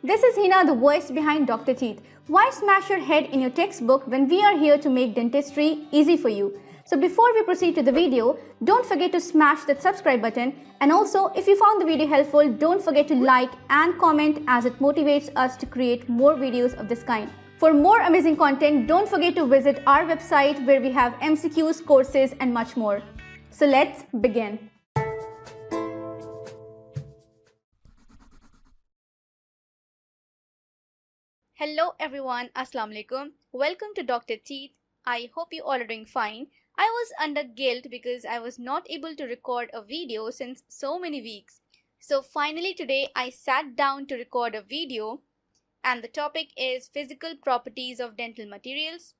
This is Hina, the voice behind Dr. Teeth. Why smash your head in your textbook when we are here to make dentistry easy for you? So before we proceed to the video, don't forget to smash that subscribe button, and also if you found the video helpful, don't forget to like and comment as it motivates us to create more videos of this kind. For more amazing content, don't forget to visit our website where we have MCQs, courses and much more. So let's begin. Hello everyone, Assalamu alaikum. Welcome to Dr. Teeth. I hope you all are doing fine. I was under guilt because I was not able to record a video since so many weeks. So finally today I sat down to record a video, and the topic is physical properties of dental materials.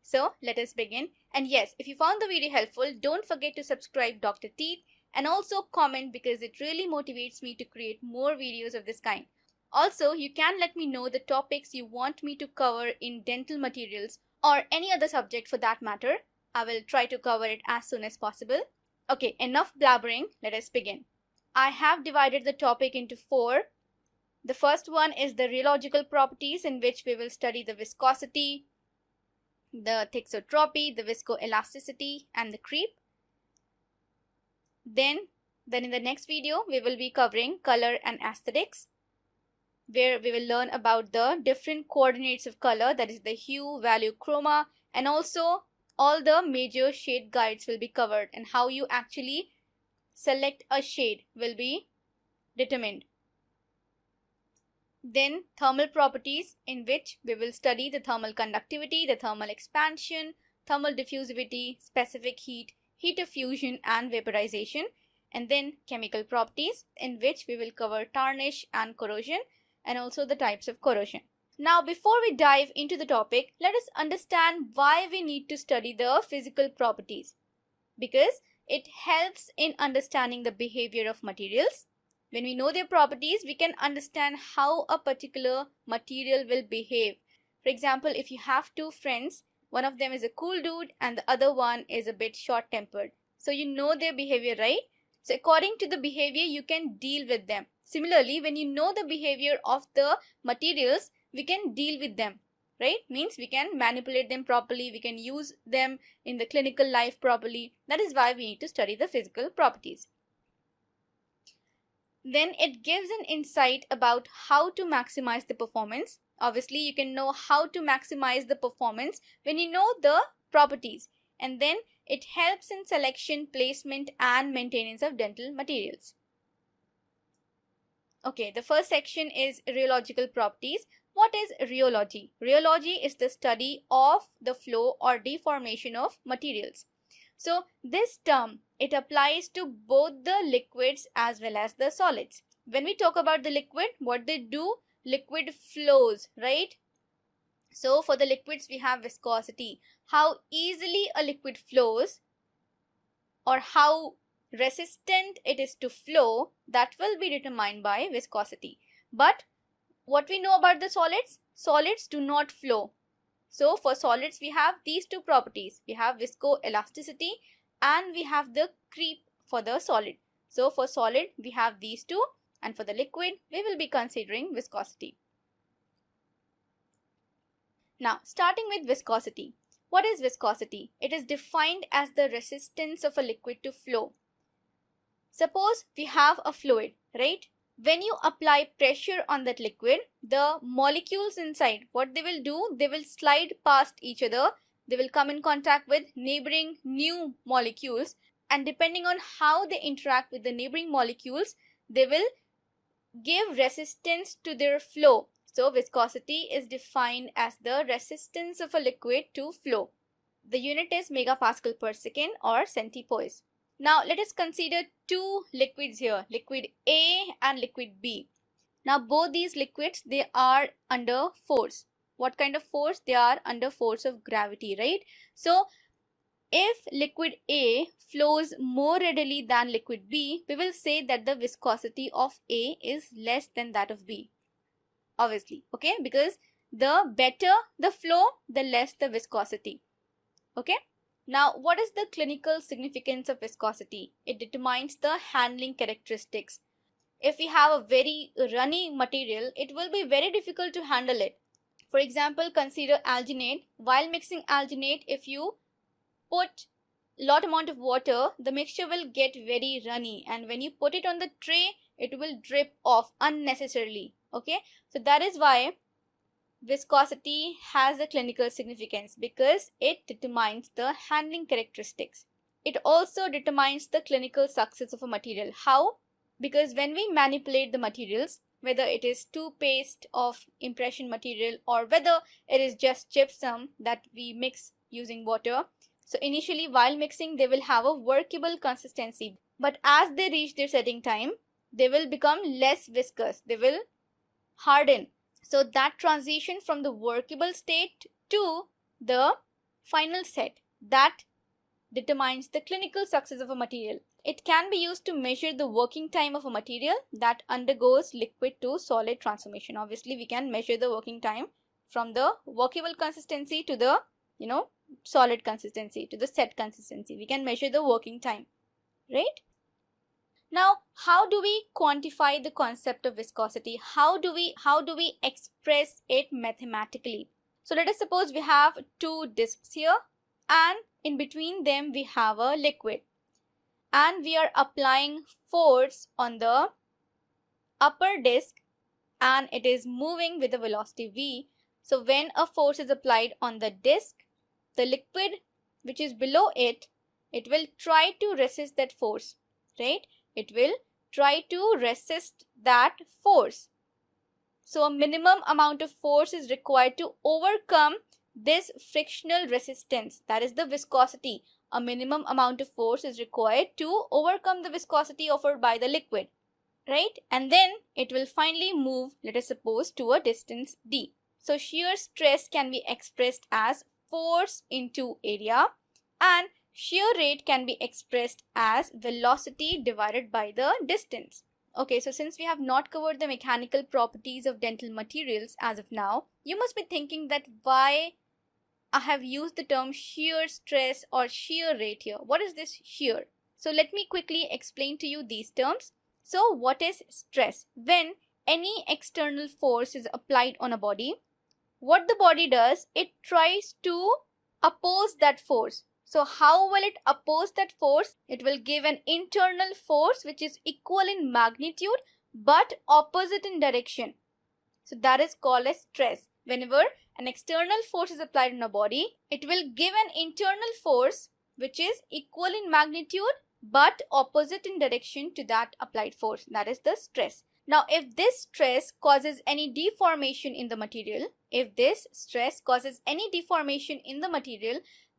So let us begin. And yes, if you found the video helpful, don't forget to subscribe Dr. Teeth and also comment, because it really motivates me to create more videos of this kind. Also, you can let me know the topics you want me to cover in dental materials or any other subject for that matter. I will try to cover it as soon as possible. Okay, enough blabbering, let us begin. I have divided the topic into 4. The first one is the rheological properties, in which we will study the viscosity, the thixotropy, the viscoelasticity and the creep. Then in the next video, we will be covering color and aesthetics, where we will learn about the different coordinates of color, that is the hue, value, chroma, and also all the major shade guides will be covered, and how you actually select a shade will be determined. Then thermal properties, in which we will study the thermal conductivity, the thermal expansion, thermal diffusivity, specific heat, heat of fusion and vaporization. And then chemical properties, in which we will cover tarnish and corrosion, and also the types of corrosion. Now, before we dive into the topic, let us understand why we need to study the physical properties. Because it helps in understanding the behavior of materials. When we know their properties, we can understand how a particular material will behave. For example, if you have two friends, one of them is a cool dude and the other one is a bit short-tempered. So you know their behavior, right? So according to the behavior, you can deal with them. Similarly, when you know the behavior of the materials, we can deal with them, right? Means we can manipulate them properly, we can use them in the clinical life properly. That is why we need to study the physical properties. Then it gives an insight about how to maximize the performance. Obviously, you can know how to maximize the performance when you know the properties. And then it helps in selection, placement and maintenance of dental materials. Okay, the first section is rheological properties. What is rheology? Rheology is the study of the flow or deformation of materials. So this term, it applies to both the liquids as well as the solids. When we talk about the liquid, what they do? Liquid flows, right? So for the liquids, we have viscosity. How easily a liquid flows, or how resistant it is to flow, that will be determined by viscosity. But what we know about the solids? Solids do not flow. So for solids, we have these two properties. We have viscoelasticity and we have the creep for the solid. So for solid, we have these two, and for the liquid, we will be considering viscosity. Now, starting with viscosity. What is viscosity? It is defined as the resistance of a liquid to flow. Suppose we have a fluid, right? When you apply pressure on that liquid, the molecules inside, what they will do? They will slide past each other. They will come in contact with neighboring new molecules, and depending on how they interact with the neighboring molecules, they will give resistance to their flow. So viscosity is defined as the resistance of a liquid to flow. The unit is megapascal/second or centipoise. Now let us consider two liquids here, liquid A and liquid B. Now both these liquids, they are under force. What kind of force? They are under force of gravity, right? So if liquid A flows more readily than liquid B, we will say that the viscosity of A is less than that of B. Obviously, okay? Because the better the flow, the less the viscosity. Okay? Now, what is the clinical significance of viscosity? It determines the handling characteristics. If we have a very runny material, it will be very difficult to handle it. For example, consider alginate. While mixing alginate, if you put lot amount of water, the mixture will get very runny, and when you put it on the tray, it will drip off unnecessarily. Okay, so that is why viscosity has a clinical significance, because it determines the handling characteristics. It also determines the clinical success of a material. How? Because when we manipulate the materials, whether it is toothpaste of impression material or whether it is just gypsum that we mix using water, so initially while mixing they will have a workable consistency, but as they reach their setting time, they will become less viscous, they will harden. So that transition from the workable state to the final set, that determines the clinical success of a material. It can be used to measure the working time of a material that undergoes liquid to solid transformation. Obviously, we can measure the working time from the workable consistency to the, solid consistency, to the set consistency. We can measure the working time, right? Now, how do we quantify the concept of viscosity? How do we express it mathematically? So let us suppose we have two discs here, and in between them we have a liquid, and we are applying force on the upper disc, and it is moving with a velocity v. So when a force is applied on the disc, the liquid which is below it will try to resist that force, right? It will try to resist that force. So a minimum amount of force is required to overcome this frictional resistance, that is the viscosity. A minimum amount of force is required to overcome the viscosity offered by the liquid, right? And then it will finally move, let us suppose, to a distance d. So shear stress can be expressed as force into area, and shear rate can be expressed as velocity divided by the distance. Okay, so since we have not covered the mechanical properties of dental materials as of now, you must be thinking that why I have used the term shear stress or shear rate here. What is this shear? So let me quickly explain to you these terms. So what is stress? When any external force is applied on a body, what the body does, it tries to oppose that force. So how will it oppose that force? It will give an internal force which is equal in magnitude but opposite in direction. So that is called as stress. Whenever an external force is applied on a body, it will give an internal force which is equal in magnitude but opposite in direction to that applied force. That is the stress. Now, if this stress causes any deformation in the material,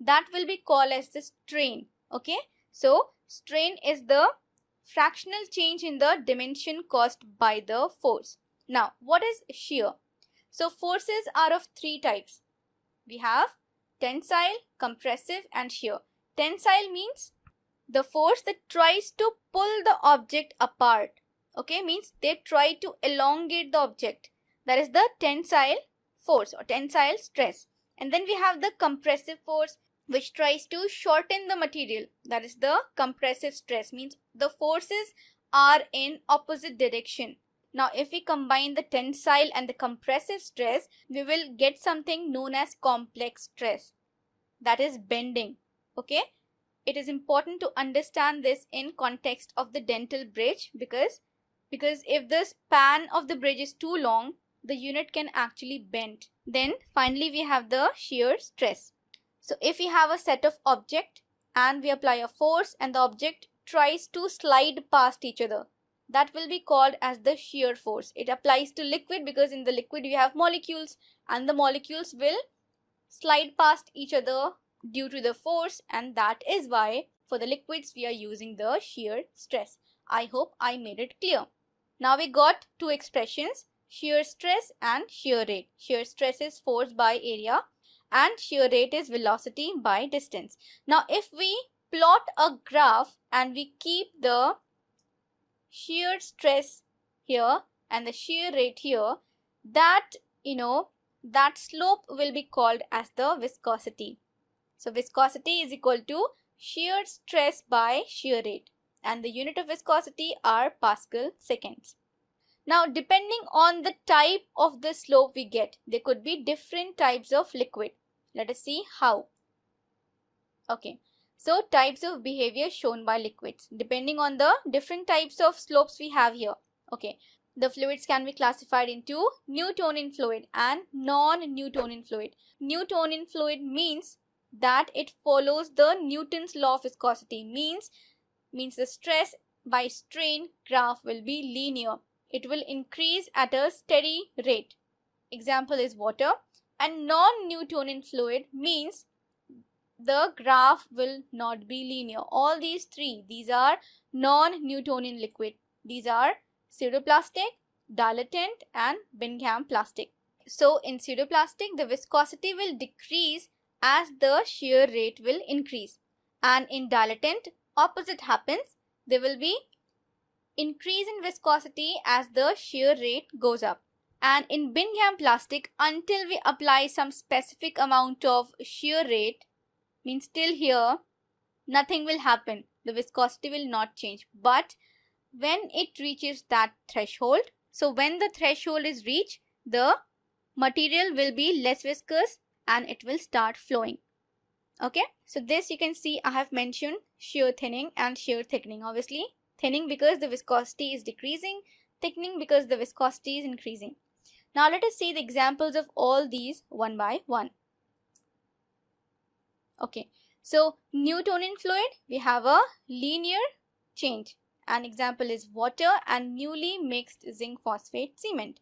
that will be called as the strain. Okay, so strain is the fractional change in the dimension caused by the force. Now, what is shear? So forces are of three types. We have tensile, compressive, and shear. Tensile means the force that tries to pull the object apart. Okay, means they try to elongate the object. That is the tensile force or tensile stress. And then we have the compressive force, which tries to shorten the material. That is the compressive stress, means the forces are in opposite direction. Now, if we combine the tensile and the compressive stress, we will get something known as complex stress. That is bending. Okay, it is important to understand this in context of the dental bridge, because if the span of the bridge is too long, the unit can actually bend. Then finally we have the shear stress. So if we have a set of object and we apply a force and the object tries to slide past each other, that will be called as the shear force. It applies to liquid because in the liquid we have molecules, and the molecules will slide past each other due to the force, and that is why for the liquids we are using the shear stress. I hope I made it clear. Now we got two expressions, shear stress and shear rate. Shear stress is force by area and shear rate is velocity by distance. Now if we plot a graph and we keep the shear stress here and the shear rate here, that slope will be called as the viscosity. So viscosity is equal to shear stress by shear rate. and the unit of viscosity are Pascal seconds. Now, depending on the type of the slope we get, there could be different types of liquid. Let us see how. Okay, so types of behavior shown by liquids depending on the different types of slopes we have here. Okay, the fluids can be classified into Newtonian fluid and non-Newtonian fluid. Newtonian fluid means that it follows the Newton's law of viscosity, means the stress by strain graph will be linear. It will increase at a steady rate. Example is water. And non-Newtonian fluid means the graph will not be linear. All these three, these are non-Newtonian liquid. These are pseudoplastic, dilatant and Bingham plastic. So in pseudoplastic, the viscosity will decrease as the shear rate will increase. And in dilatant, opposite happens. There will be increase in viscosity as the shear rate goes up. And in Bingham plastic, until we apply some specific amount of shear rate, means till here, nothing will happen. The viscosity will not change. But when it reaches that threshold, so when the threshold is reached, the material will be less viscous and it will start flowing. Okay, so this you can see I have mentioned shear thinning and shear thickening. Obviously, thinning because the viscosity is decreasing, thickening because the viscosity is increasing. Now let us see the examples of all these one by one. Okay, so Newtonian fluid, we have a linear change. An example is water and newly mixed zinc phosphate cement.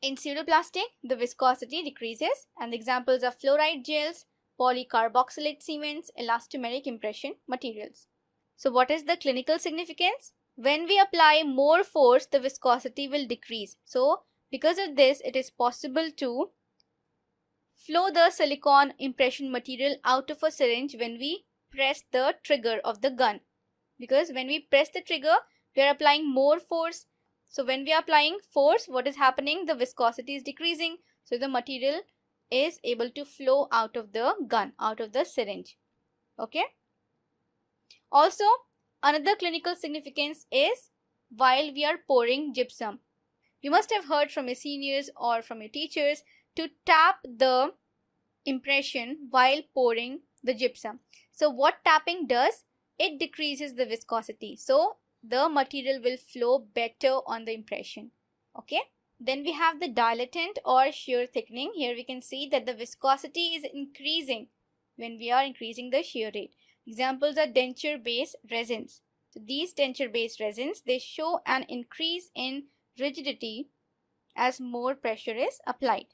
In pseudoplastic, the viscosity decreases and the examples are fluoride gels, polycarboxylate cements, elastomeric impression materials. So what is the clinical significance? When we apply more force, the viscosity will decrease. So because of this, it is possible to flow the silicone impression material out of a syringe when we press the trigger of the gun. Because when we press the trigger, we are applying more force. So when we are applying force, what is happening? The viscosity is decreasing. So the material is able to flow out of the gun, out of the syringe. Okay. Also, another clinical significance is while we are pouring gypsum. You must have heard from your seniors or from your teachers to tap the impression while pouring the gypsum. So what tapping does? It decreases the viscosity. So the material will flow better on the impression. Okay. Then we have the dilatant or shear thickening. Here we can see that the viscosity is increasing when we are increasing the shear rate. Examples are denture-based resins. So these denture-based resins, they show an increase in rigidity as more pressure is applied.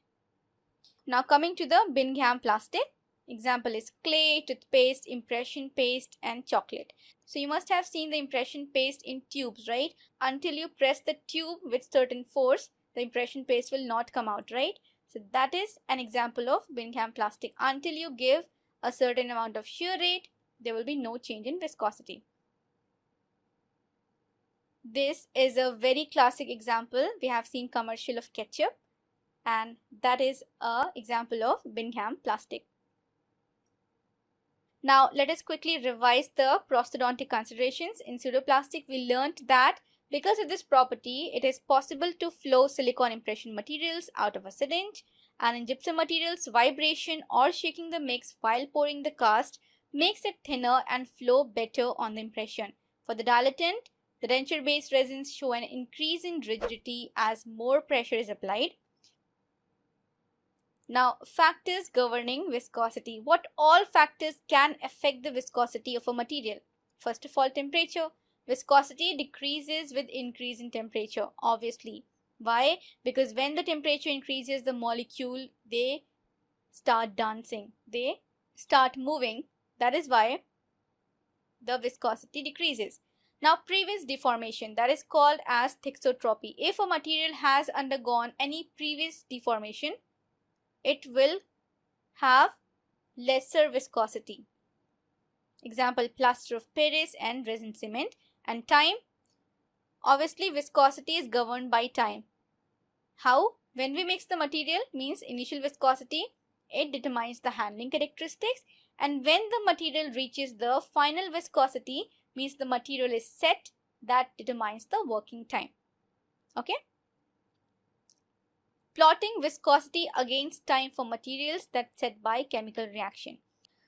Now coming to the Bingham plastic, example is clay, toothpaste, impression paste and chocolate. So you must have seen the impression paste in tubes, right? Until you press the tube with certain force, the impression paste will not come out, right? So that is an example of Bingham plastic. Until you give a certain amount of shear rate, there will be no change in viscosity. This is a very classic example. We have seen commercial of ketchup, and that is an example of Bingham plastic. Now let us quickly revise the prosthodontic considerations. In pseudoplastic, we learnt that because of this property, it is possible to flow silicone impression materials out of a syringe, and in gypsum materials, vibration or shaking the mix while pouring the cast makes it thinner and flow better on the impression. For the dilatant, the denture-based resins show an increase in rigidity as more pressure is applied. Now, factors governing viscosity. What all factors can affect the viscosity of a material? First of all, temperature. Viscosity decreases with increase in temperature, obviously. Why? Because when the temperature increases, the molecule, they start dancing. They start moving. That is why the viscosity decreases. Now, previous deformation, that is called as thixotropy. If a material has undergone any previous deformation, it will have lesser viscosity. Example, plaster of Paris and resin cement. And time, obviously viscosity is governed by time. How? When we mix the material, means initial viscosity, it determines the handling characteristics, and when the material reaches the final viscosity, means the material is set. That determines the working time. Okay. Plotting viscosity against time for materials that's set by chemical reaction.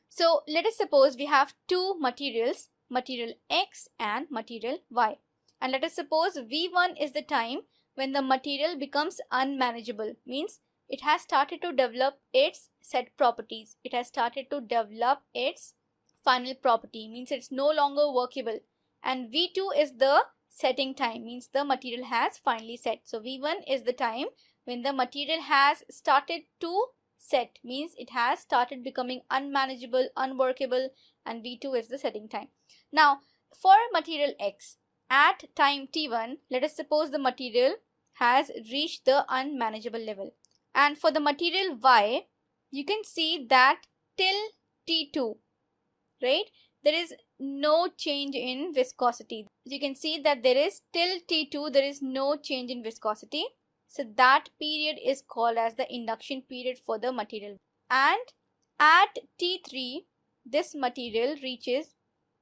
So let us suppose we have two materials, material X and material Y. And let us suppose V1 is the time when the material becomes unmanageable, means it has started to develop its set properties. It has started to develop its final property, means it's no longer workable. And V2 is the setting time, means the material has finally set. So V1 is the time when the material has started to set, means it has started becoming unmanageable, unworkable, and V2 is the setting time. Now, for material X, at time T1, let us suppose the material has reached the unmanageable level. And for the material Y, you can see that till T2, right, there is no change in viscosity. You can see that there is till T2, there is no change in viscosity. So that period is called as the induction period for the material. And at T3, this material reaches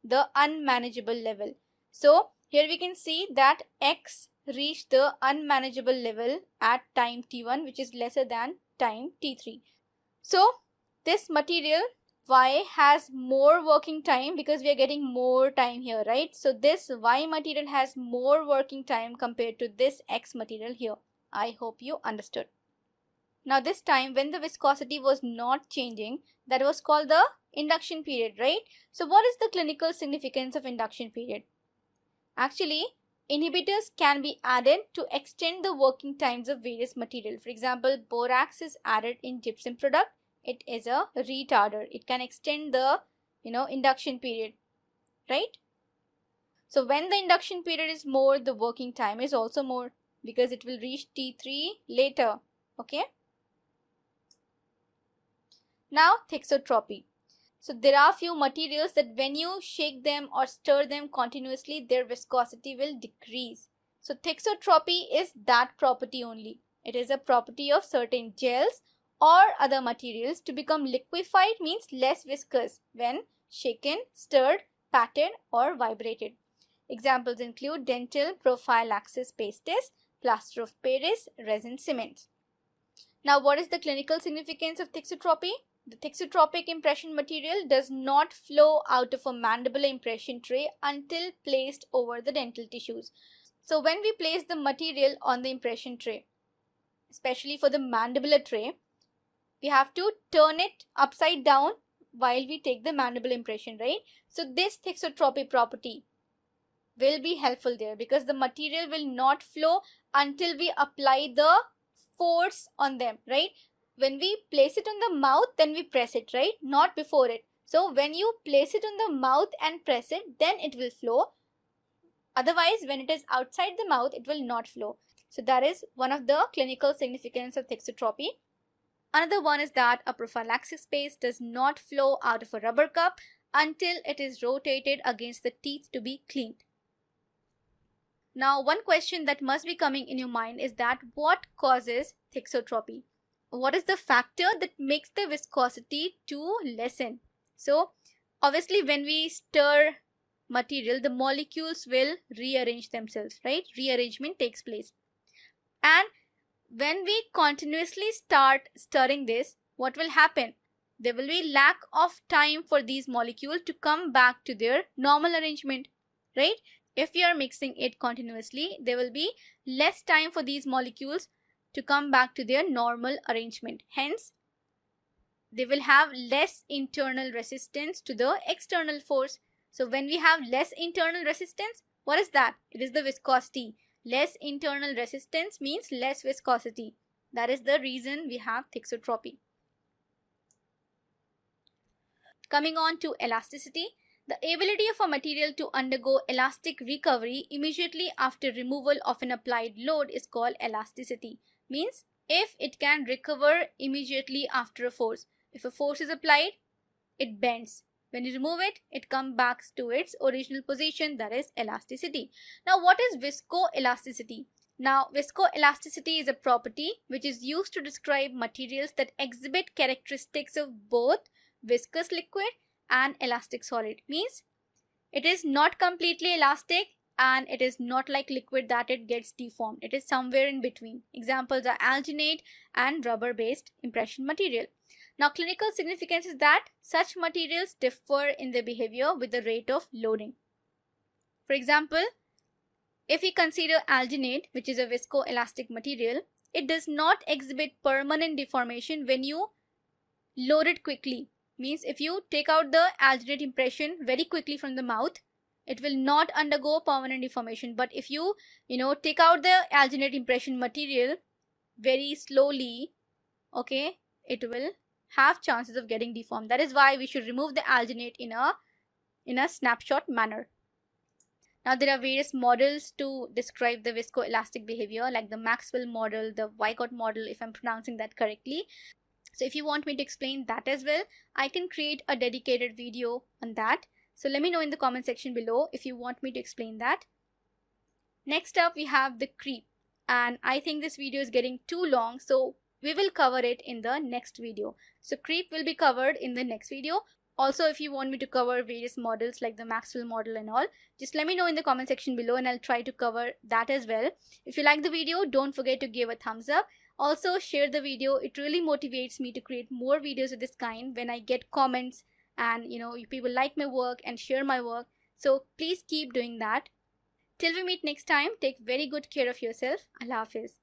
the unmanageable level. So here we can see that X reached the unmanageable level at time T1, which is lesser than time T3. So this material Y has more working time because we are getting more time here, right? So this Y material has more working time compared to this X material here. I hope you understood. Now this time when the viscosity was not changing, that was called the induction period, right? So what is the clinical significance of induction period? Actually, inhibitors can be added to extend the working times of various materials. For example, borax is added in gypsum product. It is a retarder. It can extend the induction period, right? So when the induction period is more, the working time is also more because it will reach T3 later. Okay. Now thixotropy. So there are few materials that when you shake them or stir them continuously, their viscosity will decrease. So thixotropy is that property only. It is a property of certain gels or other materials to become liquefied, means less viscous when shaken, stirred, patted or vibrated. Examples include dental prophylaxis pastes, plaster of Paris, resin cements. Now what is the clinical significance of thixotropy? The thixotropic impression material does not flow out of a mandibular impression tray until placed over the dental tissues. So when we place the material on the impression tray, especially for the mandibular tray, we have to turn it upside down while we take the mandibular impression, right? So this thixotropy property will be helpful there because the material will not flow until we apply the force on them, right? When we place it on the mouth, then we press it, right? Not before it. So when you place it on the mouth and press it, then it will flow. Otherwise, when it is outside the mouth, it will not flow. So that is one of the clinical significance of thixotropy. Another one is that a prophylaxis paste does not flow out of a rubber cup until it is rotated against the teeth to be cleaned. Now, one question that must be coming in your mind is that what causes thixotropy? What is the factor that makes the viscosity to lessen? So, obviously when we stir material, the molecules will rearrange themselves, right? Rearrangement takes place. And when we continuously start stirring this, what will happen? There will be lack of time for these molecules to come back to their normal arrangement, right? If you are mixing it continuously, there will be less time for these molecules to come back to their normal arrangement. Hence, they will have less internal resistance to the external force. So when we have less internal resistance, what is that? It is the viscosity. Less internal resistance means less viscosity. That is the reason we have thixotropy. Coming on to elasticity. The ability of a material to undergo elastic recovery immediately after removal of an applied load is called elasticity. Means if it can recover immediately after a force. If a force is applied, it bends. When you remove it, it comes back to its original position, that is elasticity. Now what is viscoelasticity? Now viscoelasticity is a property which is used to describe materials that exhibit characteristics of both viscous liquid and elastic solid. Means It is not completely elastic and it is not like liquid that it gets deformed. It is somewhere in between. Examples are alginate and rubber-based impression material. Now, clinical significance is that such materials differ in their behavior with the rate of loading. For example, if we consider alginate, which is a viscoelastic material, it does not exhibit permanent deformation when you load it quickly. Means if you take out the alginate impression very quickly from the mouth, it will not undergo permanent deformation. But if you take out the alginate impression material very slowly, okay, it will have chances of getting deformed. That is why we should remove the alginate in a snapshot manner. Now, there are various models to describe the viscoelastic behavior, like the Maxwell model, the Wyckoff model, if I'm pronouncing that correctly. So if you want me to explain that as well, I can create a dedicated video on that. So let me know in the comment section below if you want me to explain that. Next up, we have the creep. And I think this video is getting too long, so we will cover it in the next video. So creep will be covered in the next video. Also, if you want me to cover various models like the Maxwell model and all, just let me know in the comment section below and I'll try to cover that as well. If you like the video, don't forget to give a thumbs up. Also, share the video. It really motivates me to create more videos of this kind when I get comments and people like my work and share my work. So please keep doing that. Till we meet next time, take very good care of yourself. Allah Hafiz.